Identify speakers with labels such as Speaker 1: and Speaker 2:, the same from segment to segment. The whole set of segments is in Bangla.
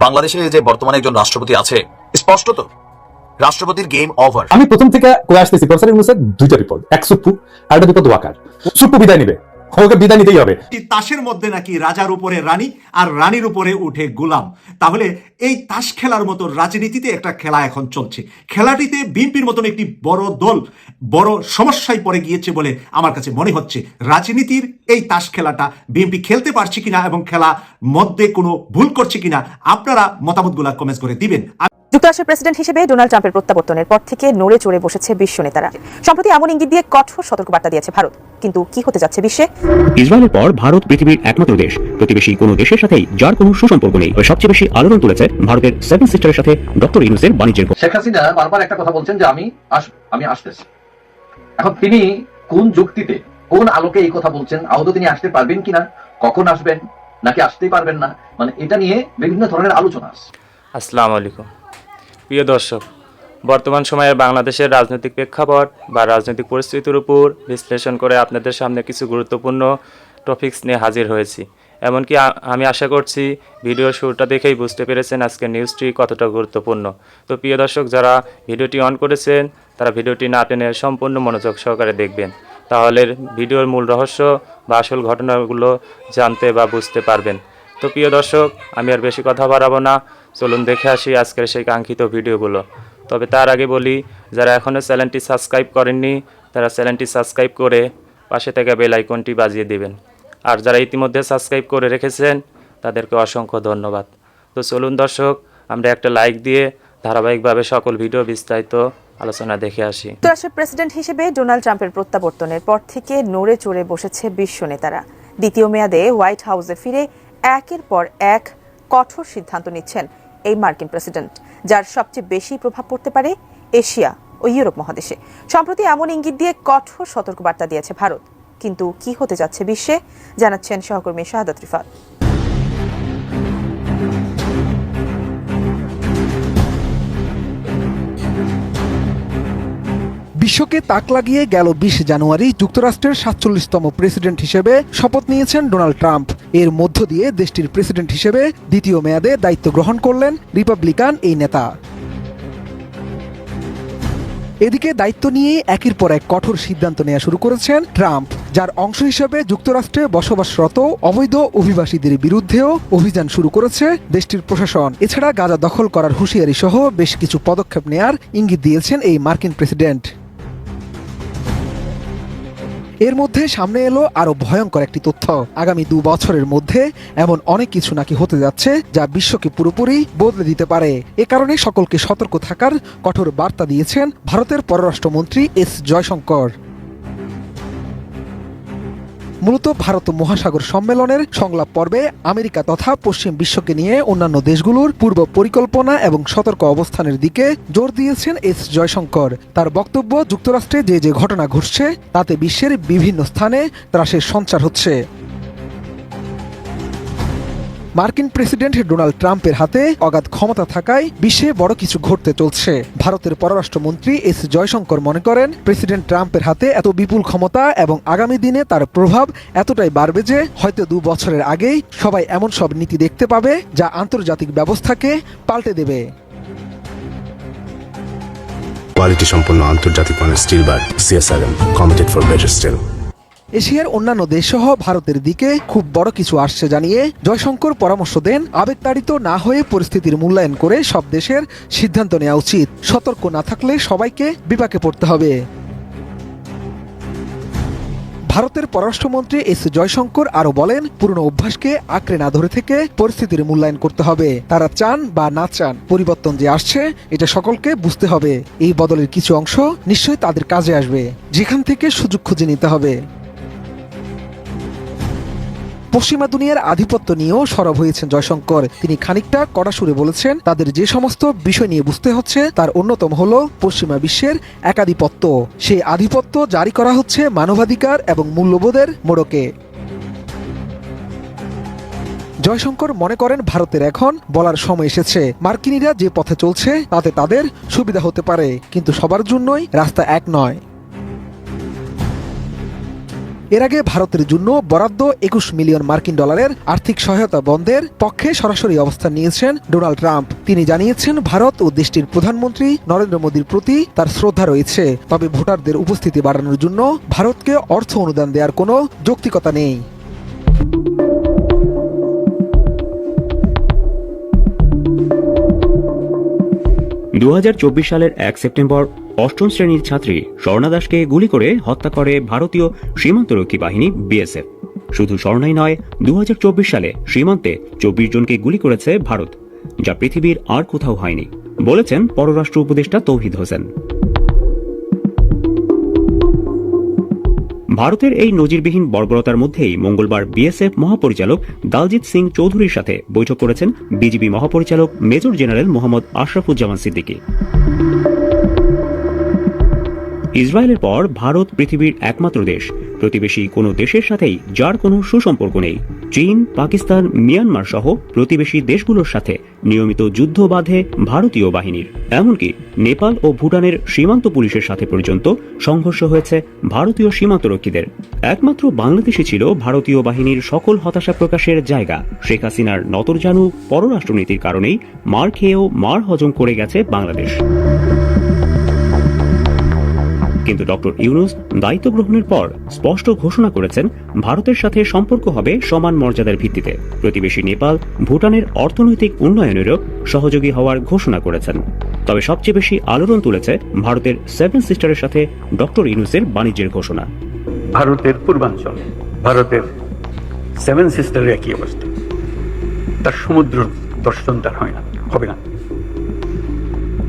Speaker 1: বাংলাদেশে যে বর্তমানে একজন রাষ্ট্রপতি আছে, স্পষ্টত রাষ্ট্রপতির গেম ওভার।
Speaker 2: আমি প্রথম থেকে কয়ে আসতেছি প্রফেসর ইউনূসের দুইটা বিপদ, এক সুপ্পু আর একটা বিপদ ওয়াকার। সুপ্পু বিদায় নিবে, ওকে বিদায় নিতেই হবে।
Speaker 3: তাসের মধ্যে নাকি রাজার উপরে রানী আর রানীর উপরে উঠে গোলাম। তাহলে এই তাস খেলার মতো রাজনীতিতে একটা খেলা এখন চলছে। খেলাটিতে বিএনপির মতন একটি বড় দল বড় সমস্যায় পড়ে গিয়েছে বলে আমার কাছে মনে হচ্ছে। রাজনীতির এই তাস খেলাটা বিএনপি খেলতে পারছে কিনা এবং খেলা মধ্যে কোনো ভুল করছে কিনা আপনারা মতামতগুলো কমেন্ট করে দিবেন।
Speaker 4: যুক্তরাষ্ট্রের প্রেসিডেন্ট হিসেবে ডোনাল্ড ট্রাম্পের প্রত্যাবর্তনের পর থেকে নড়ে চড়ে বসেছে বিশ্ব নেতারা। সম্প্রতি এমন ইঙ্গিত দিয়ে কঠোর সতর্কবার্তা দিয়েছে ভারত। কিন্তু কি হতে যাচ্ছে বিশ্বে?
Speaker 5: ইসরায়েলের পর ভারত পৃথিবীর একমাত্র দেশ, প্রতিবেশী কোনো দেশের সাথেই যার কোনো সুসম্পর্ক নেই। সবচেয়ে বেশি আলোড়ন তুলেছে ভারতের সেভেন সিস্টারের সাথে ডক্টর ইউনূসের বাণিজ্যের।
Speaker 6: শেখ হাসিনা বারবার একটা কথা বলছেন যে আমি আসতেছি। এখন তিনি কোন যুক্তিতে, কোন আলোকে এই কথা বলছেন? আদৌ তিনি আসতে পারবেন কিনা, কখন আসবেন, নাকি আসতেই পারবেন না, মানে এটা নিয়ে বিভিন্ন ধরনের আলোচনা আছে।
Speaker 7: আসসালামু আলাইকুম প্রিয় দর্শক, বর্তমান সময়ে বাংলাদেশের রাজনৈতিক প্রেক্ষাপট বা রাজনৈতিক পরিস্থিতির উপর বিশ্লেষণ করে আপনাদের সামনে কিছু গুরুত্বপূর্ণ টপিকস নিয়ে হাজির হয়েছি। এমনকি আমি আশা করছি ভিডিও শুরুটা দেখেই বুঝতে পেরেছেন আজকের নিউজটি কতটা গুরুত্বপূর্ণ। তো প্রিয় দর্শক, যারা ভিডিওটি অন করেছেন তারা ভিডিওটি না টেনে সম্পূর্ণ মনোযোগ সহকারে দেখবেন, তাহলে ভিডিওর মূল রহস্য বা আসল ঘটনাগুলো জানতে বা বুঝতে পারবেন। তো প্রিয় দর্শক, আমি আর বেশি কথা বাড়াবো না, চলুন দেখে আসি আজকের সেই কাঙ্ক্ষিত ভিডিওগুলো। তবে তার আগে বলি, যারা এখনও চ্যানেলটি সাবস্ক্রাইব করেননি তারা চ্যানেলটি সাবস্ক্রাইব করে পাশে থাকা বেল আইকনটি বাজিয়ে দিবেন। আর যারা ইতিমধ্যে সাবস্ক্রাইব করে রেখেছেন তাদেরকে অসংখ্য ধন্যবাদ। তো চলুন দর্শক, আমরা একটা লাইক দিয়ে ধারাবাহিকভাবে সকল ভিডিও বিস্তারিত আলোচনা দেখে আসি।
Speaker 4: যুক্তরাষ্ট্রের প্রেসিডেন্ট হিসেবে ডোনাল্ড ট্রাম্পের প্রত্যাবর্তনের পর থেকে নড়ে চড়ে বসেছে বিশ্ব নেতারা। দ্বিতীয় মেয়াদে হোয়াইট হাউসে ফিরে একের পর এক কঠোর সিদ্ধান্ত নিচ্ছেন এই মার্কিন প্রেসিডেন্ট, যার সবচেয়ে বেশি প্রভাব পড়তে পারে এশিয়া ও ইউরোপ মহাদেশে। সম্প্রতি এমন ইঙ্গিত দিয়ে কঠোর সতর্কবার্তা দিয়েছে ভারত। কিন্তু কি হতে যাচ্ছে বিশ্বে, জানাচ্ছেন সহকর্মী শাহাদাত রিফাত।
Speaker 8: বিশ্বকে তাক লাগিয়ে গেল ২০ জানুয়ারি যুক্তরাষ্ট্রের ৪৭তম প্রেসিডেন্ট হিসেবে শপথ নিয়েছেন ডোনাল্ড ট্রাম্প। এর মধ্য দিয়ে দেশটির প্রেসিডেন্ট হিসেবে দ্বিতীয় মেয়াদে দায়িত্ব গ্রহণ করলেন রিপাবলিকান এই নেতা। এদিকে দায়িত্ব নিয়ে একের পর এক কঠোর সিদ্ধান্ত নেওয়া শুরু করেছেন ট্রাম্প, যার অংশ হিসেবে যুক্তরাষ্ট্রে বসবাসরত অবৈধ অভিবাসীদের বিরুদ্ধেও অভিযান শুরু করেছে দেশটির প্রশাসন। এছাড়া গাজা দখল করার হুঁশিয়ারি সহ বেশ কিছু পদক্ষেপ নেয়ার ইঙ্গিত দিয়েছেন এই মার্কিন প্রেসিডেন্ট। এর মধ্যে সামনে এলো আরো ভয়ঙ্কর একটি তথ্য। আগামী ২ বছরের মধ্যে এমন অনেক কিছু নাকি হতে যাচ্ছে যা বিশ্বকে পুরোপুরি বদলে দিতে পারে। এ কারণে সকলকে সতর্ক থাকার কঠোর বার্তা দিয়েছেন ভারতের পররাষ্ট্রমন্ত্রী এস জয়শঙ্কর। মূলত ভারত মহাসাগর সম্মেলনের সংলাপ পর্বে আমেরিকা তথা পশ্চিম বিশ্বকে নিয়ে অন্যান্য দেশগুলোর পূর্ব পরিকল্পনা এবং সতর্ক অবস্থানের দিকে জোর দিয়েছেন এস জয়শঙ্কর। তার বক্তব্য, যুক্তরাষ্ট্রে যে যে ঘটনা ঘটছে তাতে বিশ্বের বিভিন্ন স্থানে ত্রাসের সঞ্চার হচ্ছে। মার্কিন প্রেসিডেন্ট ডোনাল্ড ট্রাম্পের হাতে অগাধ ক্ষমতা থাকায় বিশ্বে বড় কিছু ঘটতে চলছে। ভারতের পররাষ্ট্রমন্ত্রী এস জয়শঙ্কর মনে করেন, প্রেসিডেন্ট ট্রাম্পের হাতে এত বিপুল ক্ষমতা এবং আগামী দিনে তার প্রভাব এতটাই বাড়বে যে হয়তো ২ বছরের আগেই সবাই এমন সব নীতি দেখতে পাবে যা আন্তর্জাতিক ব্যবস্থাকে পাল্টে দেবে।
Speaker 9: কোয়ালিটি সম্পন্ন আন্তর্জাতিক মানের still bar CSRM, committed for better still.
Speaker 8: এশিয়ার অন্যান্য দেশসহ ভারতের দিকে খুব বড় কিছু আসছে জানিয়ে জয়শঙ্কর পরামর্শ দেন, আবেগতাড়িত না হয়ে পরিস্থিতির মূল্যায়ন করে সব দেশের সিদ্ধান্ত নেওয়া উচিত। সতর্ক না থাকলে সবাইকে বিপাকে পড়তে হবে। ভারতের পররাষ্ট্রমন্ত্রী এস জয়শঙ্কর আরও বলেন, পুরনো অভ্যাসকে আঁকড়ে না ধরে থেকে পরিস্থিতির মূল্যায়ন করতে হবে। তারা চান বা না চান, পরিবর্তন যে আসছে এটা সকলকে বুঝতে হবে। এই বদলের কিছু অংশ নিশ্চয়ই তাদের কাজে আসবে, যেখান থেকে সুযোগ খুঁজে নিতে হবে। পশ্চিমা দুনিয়ার আধিপত্য নিয়েও সরব হয়েছেন জয়শঙ্কর। তিনি খানিকটা কড়া সুরে বলেছেন, তাদের যে সমস্ত বিষয় নিয়ে বুঝতে হচ্ছে তার অন্যতম হলো পশ্চিমা বিশ্বের একাধিপত্য। সেই আধিপত্য জারি করা হচ্ছে মানবাধিকার এবং মূল্যবোধের মোড়কে। জয়শঙ্কর মনে করেন, ভারতের এখন বলার সময় এসেছে। মার্কিনিরা যে পথে চলছে তাতে তাদের সুবিধা হতে পারে, কিন্তু সবার জন্যই রাস্তা এক নয়। এর আগে ভারতের জন্য বরাদ্দ 21 মিলিয়ন মার্কিন ডলারের আর্থিক সহায়তা বন্ধের পক্ষে সরাসরি অবস্থান নিয়েছেন ডোনাল্ড ট্রাম্প। তিনি জানিয়েছেন ভারত ও দেশটির প্রধানমন্ত্রী নরেন্দ্র মোদীর প্রতি তার শ্রদ্ধা রয়েছে, তবে ভোটারদের উপস্থিতি বাড়ানোর জন্য ভারতকে অর্থ অনুদান দেওয়ার কোনো যৌক্তিকতা নেই।
Speaker 5: 2024 সালের 1 সেপ্টেম্বর অষ্টম শ্রেণীর ছাত্রী স্বর্ণা দাসকে গুলি করে হত্যা করে ভারতীয় সীমান্তরক্ষী বাহিনী বিএসএফ। শুধু স্বর্ণাই নয়, 2024 সালে সীমান্তে 24 জনকে গুলি করেছে ভারত, যা পৃথিবীর আর কোথাও হয়নি, বলেছেন পররাষ্ট্র উপদেষ্টা তৌহিদ হোসেন। ভারতের এই নজিরবিহীন বর্বরতার মধ্যেই মঙ্গলবার বিএসএফ মহাপরিচালক দালজিৎ সিং চৌধুরীর সাথে বৈঠক করেছেন বিজিবি মহাপরিচালক মেজর জেনারেল মোহাম্মদ আশরাফুজ্জামান সিদ্দিকী। ইসরায়েলের পর ভারত পৃথিবীর একমাত্র দেশ, প্রতিবেশী কোনো দেশের সাথেই যার কোনো সুসম্পর্ক নেই। চীন, পাকিস্তান, মিয়ানমার সহ প্রতিবেশী দেশগুলোর সাথে নিয়মিত যুদ্ধ বাঁধে ভারতীয় বাহিনীর। এমনকি নেপাল ও ভুটানের সীমান্ত পুলিশের সাথে পর্যন্ত সংঘর্ষ হয়েছে ভারতীয় সীমান্তরক্ষীদের। একমাত্র বাংলাদেশই ছিল ভারতীয় বাহিনীর সকল হতাশা প্রকাশের জায়গা। শেখ হাসিনার নতরজানু পররাষ্ট্রনীতির কারণেই মার খেয়েও মার হজম করে গেছে বাংলাদেশ। কিন্তু ডক্টর ইউনূস দায়িত্ব গ্রহণের পর স্পষ্ট ঘোষণা করেছেন ভারতের সাথে সম্পর্ক হবে সমান মর্যাদার ভিত্তিতে। প্রতিবেশী নেপাল, ভুটানের অর্থনৈতিক উন্নয়নেরও সহযোগী হওয়ার ঘোষণা করেছেন। তবে সবচেয়ে বেশি আলোড়ন তুলেছে ভারতের 7 সিস্টারের সাথে ডক্টর ইউনূসের বাণিজ্যের ঘোষণা।
Speaker 10: ভারতের পূর্বাঞ্চল, ভারতের 7 সিস্টারের একই অবস্থা। তার সমুদ্র দর্শন তার হয় না, হবে না।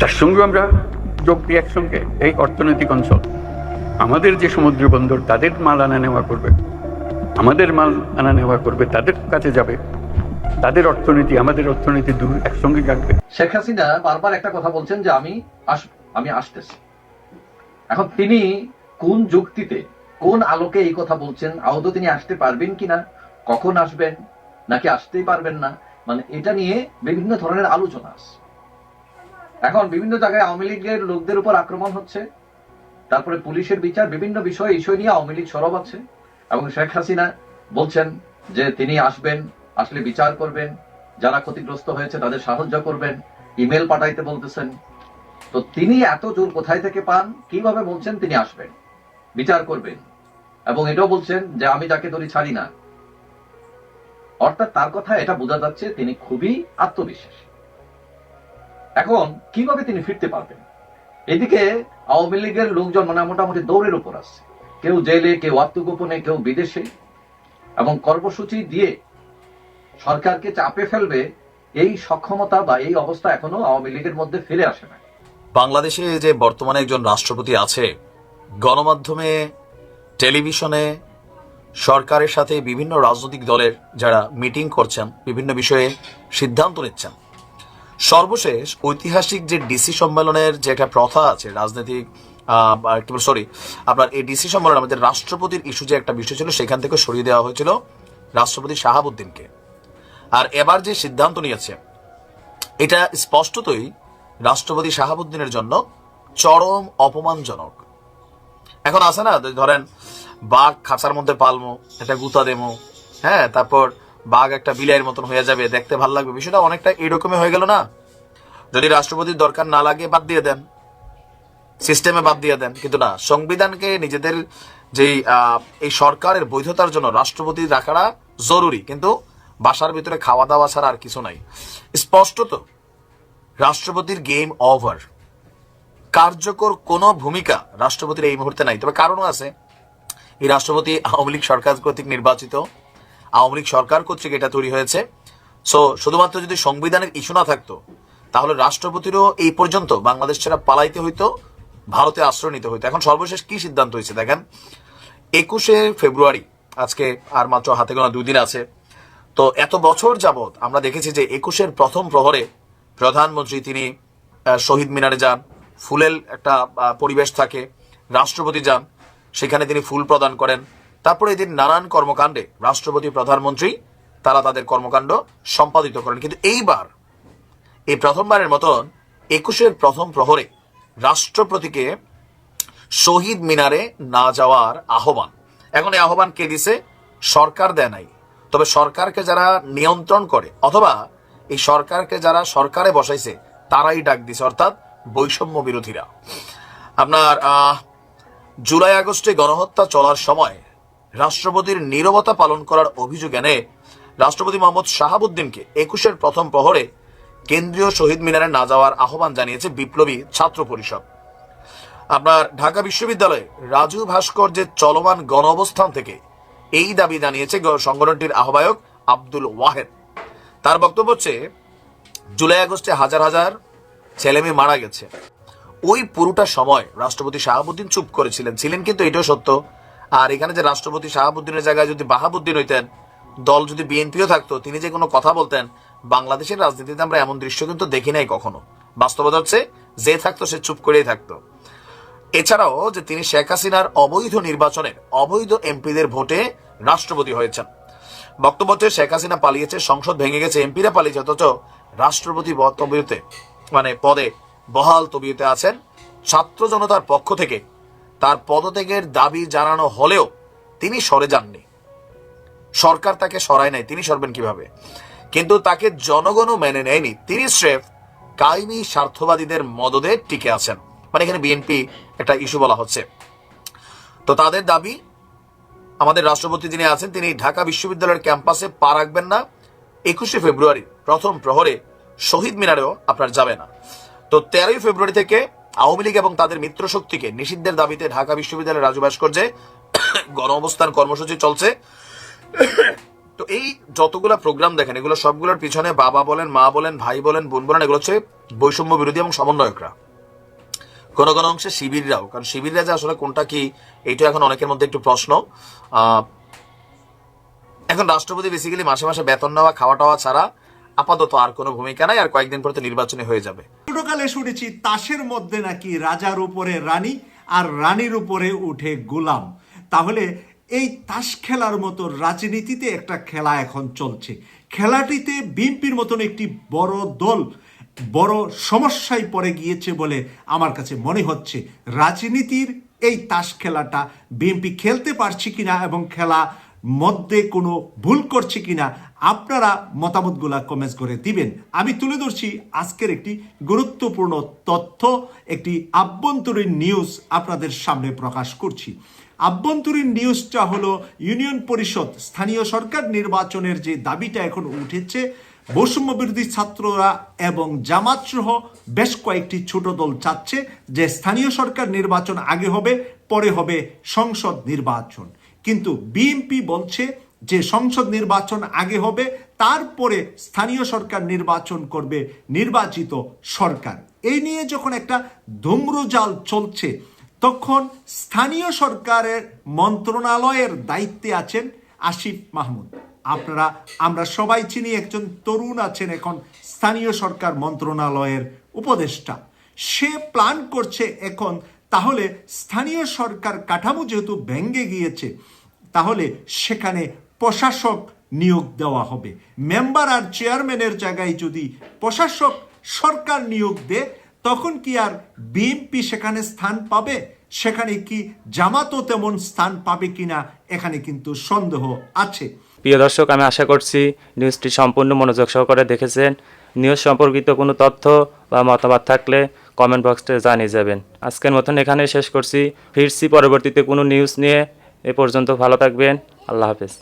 Speaker 10: তার সঙ্গে আমরা যোগ দিয়ে একসঙ্গে এই অর্থনৈতিক অঞ্চল, আমাদের যে সমুদ্র বন্দর, তাদের মাল আনা নেওয়া করবে, আমাদের মাল আনা নেওয়া করবে, তাদের কাছে যাবে, তাদের অর্থনীতি আমাদের অর্থনীতি দূর একসঙ্গে রাখবে।
Speaker 6: শেখ হাসিনা বারবার একটা কথা বলছেন যে আমি আসতেছি। এখন তিনি কোন যুক্তিতে, কোন আলোকে এই কথা বলছেন? আদৌ তিনি আসতে পারবেন কিনা, কখন আসবেন, নাকি আসতেই পারবেন না, মানে এটা নিয়ে বিভিন্ন ধরনের আলোচনা আছে। এখন বিভিন্ন জায়গায় আওয়ামী লীগের লোকদের উপর আক্রমণ হচ্ছে, তারপরে পুলিশের বিচার, বিভিন্ন বিষয় ইস্যু নিয়ে আওয়ামী লীগ সরব আছে, এবং শেখ হাসিনা বলছেন যে তিনি আসবেন, আসলে বিচার করবেন, যারা ক্ষতিগ্রস্ত হয়েছে তাদের সাহায্য করবেন, ইমেল পাঠাইতে বলতেছেন। তো তিনি এত জোর কোথায় থেকে পান? কিভাবে বলছেন তিনি আসবেন, বিচার করবেন, এবং এটাও বলছেন যে আমি যাকে ধরি ছাড়ি না। অর্থাৎ তার কথা এটা বোঝা যাচ্ছে তিনি খুবই আত্মবিশ্বাসী। এখন কিভাবে তিনি ফিরতে পারবেন? এদিকে আওয়ামী লীগের লোকজন মোটামুটি দৌড়ের উপর আছে, কেউ জেলে, কেউ আত্মগোপনে, কেউ বিদেশে, এবং কর্মসূচি দিয়ে সরকারকে চাপে ফেলবে এই সক্ষমতা বা এই অবস্থা এখনো আওয়ামী লীগের মধ্যে ফিরে আসে না।
Speaker 1: বাংলাদেশে যে বর্তমানে একজন রাষ্ট্রপতি আছে, গণমাধ্যমে, টেলিভিশনে সরকারের সাথে বিভিন্ন রাজনৈতিক দলের যারা মিটিং করছেন, বিভিন্ন বিষয়ে সিদ্ধান্ত নিচ্ছেন। সর্বশেষ ঐতিহাসিক যে ডিসি সম্মেলনের যে একটা প্রথা আছে রাজনৈতিক, আপনার এই ডিসি সম্মেলন আমাদের রাষ্ট্রপতির ইস্যু যে একটা বিষয় ছিল, সেখান থেকে সরিয়ে দেওয়া হয়েছিল রাষ্ট্রপতি শাহাবুদ্দিনকে। আর এবার যে সিদ্ধান্ত নিয়েছে এটা স্পষ্টতই রাষ্ট্রপতি শাহাবুদ্দিনের জন্য চরম অপমানজনক। এখন আছে না, ধরেন বাঘ খাঁচার মধ্যে পালমো, একটা গুতা দেমো, হ্যাঁ, তারপর বাঘ একটা বিলাইয়ের মতন হয়ে যাবে, দেখতে ভালো লাগবে, বিষয়টা অনেকটা এরকমই হয়ে গেল না? যদি রাষ্ট্রপতির দরকার না লাগে বাদ দিয়ে দেন, সিস্টেমে বাদ দিয়ে দেন, কিন্তু না, সংবিধানকে নিজেদের যেই এই সরকারের বৈধতার জন্য রাষ্ট্রপতি রাখাটা জরুরি, কিন্তু বাসার ভিতরে খাওয়া দাওয়া ছাড়া আর কিছু নাই। স্পষ্টত রাষ্ট্রপতির গেম ওভার, কার্যকর কোনো ভূমিকা রাষ্ট্রপতির এই মুহূর্তে নাই। তবে কারণও আছে, এই রাষ্ট্রপতি আওয়ামী লীগ সরকার কর্তৃক নির্বাচিত, আওয়ামী লীগ সরকার কর্তৃক এটা তৈরি হয়েছে। সো শুধুমাত্র যদি সংবিধানের ইস্যু না থাকতো তাহলে রাষ্ট্রপতিরও এই পর্যন্ত বাংলাদেশ ছেড়ে পালাইতে হইতো, ভারতে আশ্রয় নিতে হইতো। এখন সর্বশেষ কি সিদ্ধান্ত হয়েছে দেখেন, 21শে ফেব্রুয়ারি, আজকে আর মাত্র হাতে গোনা 2 দিন আছে। তো এত বছর যাবৎ আমরা দেখেছি যে 21-এর প্রথম প্রহরে প্রধানমন্ত্রী তিনি শহীদ মিনারে যান, ফুলের একটা পরিবেশ থাকে, রাষ্ট্রপতি যান, সেখানে তিনি ফুল প্রদান করেন। তারপরে এদিন নানান কর্মকাণ্ডে রাষ্ট্রপতি, প্রধানমন্ত্রী তারা তাদের কর্মকাণ্ড সম্পাদিত করেন। কিন্তু এইবার এই প্রথমবারের মতন 21-এর প্রথম প্রহরে রাষ্ট্রপতিকে শহীদ মিনারে না যাওয়ার আহ্বান। এখন এই আহ্বান কে দিছে? সরকার দেয় নাই, তবে সরকারকে যারা নিয়ন্ত্রণ করে অথবা এই সরকারকে যারা সরকারে বসাইছে তারাই ডাক দিছে, অর্থাৎ বৈষম্য বিরোধীরা। আপনার জুলাই আগস্টে গণহত্যা চলার সময় রাষ্ট্রপতির নীরবতা পালন করার অভিযোগ এনে রাষ্ট্রপতি মোহাম্মদ শাহাবুদ্দিনকে 21-এর প্রথম প্রহরে কেন্দ্রীয় শহীদ মিনারে না যাওয়ার আহ্বান জানিয়েছে বিপ্লবী ছাত্র পরিষদ। আপনার ঢাকা বিশ্ববিদ্যালয়ে রাজু ভাস্কর্যের চলমান গণ অবস্থান থেকে এই দাবি জানিয়েছে সংগঠনটির আহ্বায়ক আব্দুল ওয়াহেদ। তার বক্তব্য হচ্ছে, জুলাই আগস্টে হাজার হাজার ছেলেমেয়ে মারা গেছে, ওই পুরোটা সময় রাষ্ট্রপতি শাহাবুদ্দিন চুপ করেছিলেন, কিন্তু এটাও সত্য। আর এখানে যে রাষ্ট্রপতি শাহাবুদ্দিনের জায়গায় যদি বাহাবুদ্দিন হইতেন, দল যদি বিএনপিও থাকতো, তিনি যে কোনো কথা বলতেন, বাংলাদেশের রাজনীতিতে আমরা এমন দৃশ্য কিন্তু দেখি নাই কখনো। বাস্তবতা হচ্ছে যে থাকতো সে চুপ করেই থাকতো। এছাড়াও যে তিনি শেখ হাসিনার অবৈধ নির্বাচনের অবৈধ এমপিদের ভোটে রাষ্ট্রপতি হয়েছেন। বক্তব্য হচ্ছে, শেখ হাসিনা পালিয়েছে, সংসদ ভেঙে গেছে, এমপিরা পালিয়েছে, অথচ রাষ্ট্রপতি তবিয়তে পদে বহাল তবিয়তে আছেন। ছাত্র জনতার পক্ষ থেকে তার পদত্যাগের দাবি জানানো হলেও তিনি সরে যাননি, সরকার তাকে সরায় নাই, তিনি সরবেন কিভাবে? কিন্তু তাকে জনগণও মেনে নেয়নি, তিনি স্রেফ কায়েমি স্বার্থবাদীদের মদদে টিকে আছেন। এখানে বিএনপি একটা ইস্যু বলা হচ্ছে। তো তাদের দাবি, আমাদের রাষ্ট্রপতি যিনি আছেন তিনি ঢাকা বিশ্ববিদ্যালয়ের ক্যাম্পাসে পা রাখবেন না, 21শে ফেব্রুয়ারি প্রথম প্রহরে শহীদ মিনারেও আপনার যাবে না। তো 13ই ফেব্রুয়ারি থেকে আওয়ামী লীগ এবং তাদের মিত্র শক্তিকে নিষিদ্ধের দাবিতে ঢাকা বিশ্ববিদ্যালয়ের রাজু ভাস্কর্যে গণ অবস্থান কর্মসূচি চলছে। তো এই যতগুলা প্রোগ্রাম দেখেন, এগুলো সবগুলোর পিছনে বাবা বলেন, মা বলেন, ভাই বলেন, বোন বলেন, এগুলো হচ্ছে বৈষম্য বিরোধী এবং সমন্বয়করা, কোন কোন অংশে শিবিররাও। কারণ শিবিররা যে আসলে কোনটা কি, এইটা এখন অনেকের মধ্যে একটু প্রশ্ন। এখন রাষ্ট্রপতি বেসিক্যালি মাসে মাসে বেতন নেওয়া, খাওয়া টাওয়া ছাড়া আপাতত আর কোনো ভূমিকা নাই, আর কয়েকদিন পরে তো নির্বাচনী হয়ে যাবে।
Speaker 3: ছোটকালে শুনেছি তাসের মধ্যে নাকি রাজার উপরে রানী আর রানীর উপরে উঠে গোলাম। তাহলে এই তাস খেলার মতো রাজনীতিতে একটা খেলা এখন চলছে। খেলাটিতে বিএনপির মতন একটি বড় দল বড় সমস্যায় পড়ে গিয়েছে বলে আমার কাছে মনে হচ্ছে। রাজনীতির এই তাস খেলাটা বিএনপি খেলতে পারছে কিনা এবং খেলা মধ্যে কোনো ভুল করছে কিনা আপনারা মতামতগুলা কমেন্টস করে দিবেন। আমি তুলে ধরছি আজকের একটি গুরুত্বপূর্ণ তথ্য, একটি আভ্যন্তরীণ নিউজ আপনাদের সামনে প্রকাশ করছি। আভ্যন্তরীণ নিউজটা হলো ইউনিয়ন পরিষদ স্থানীয় সরকার নির্বাচনের যে দাবিটা এখন উঠেছে, বৈষম্য বিরোধী ছাত্ররা এবং জামাত সহ বেশ কয়েকটি ছোট দল চাচ্ছে যে স্থানীয় সরকার নির্বাচন আগে হবে, পরে হবে সংসদ নির্বাচন। কিন্তু বিএনপি বলছে যে সংসদ নির্বাচন আগে হবে, তারপরে স্থানীয় সরকার নির্বাচন করবে নির্বাচিত সরকার। এই নিয়ে যখন একটা ধূম্রজাল চলছে, তখন স্থানীয় সরকারের মন্ত্রণালয়ের দায়িত্বে আছেন আসিফ মাহমুদ। আমরা সবাই চিনি, একজন তরুণ আছেন এখন স্থানীয় সরকার মন্ত্রণালয়ের উপদেষ্টা। সে প্ল্যান করছে এখন, তাহলে স্থানীয় সরকার কাঠামো যেহেতু ভেঙে গিয়েছে, তাহলে সেখানে প্রশাসক নিয়োগ দেওয়া হবে। মেম্বার আর চেয়ারম্যানের জায়গায় যদি প্রশাসক সরকার নিয়োগ দেয়, তখন কি আর বিএনপি সেখানে স্থান পাবে? সেখানে কি জামাতও তেমন স্থান পাবে কিনা, এখানে কিন্তু সন্দেহ আছে।
Speaker 7: প্রিয় দর্শক, আমি আশা করছি নিউজটি সম্পূর্ণ মনোযোগ সহকারে দেখেছেন। নিউজ সম্পর্কিত কোনো তথ্য বা মতামত থাকলে কমেন্ট বক্সে জানিয়ে যাবেন। আজকের মতন এখানে শেষ করছি, ফিরছি পরবর্তীতে কোনো নিউজ নিয়ে। এ পর্যন্ত ভালো থাকবেন, আল্লাহ হাফেজ।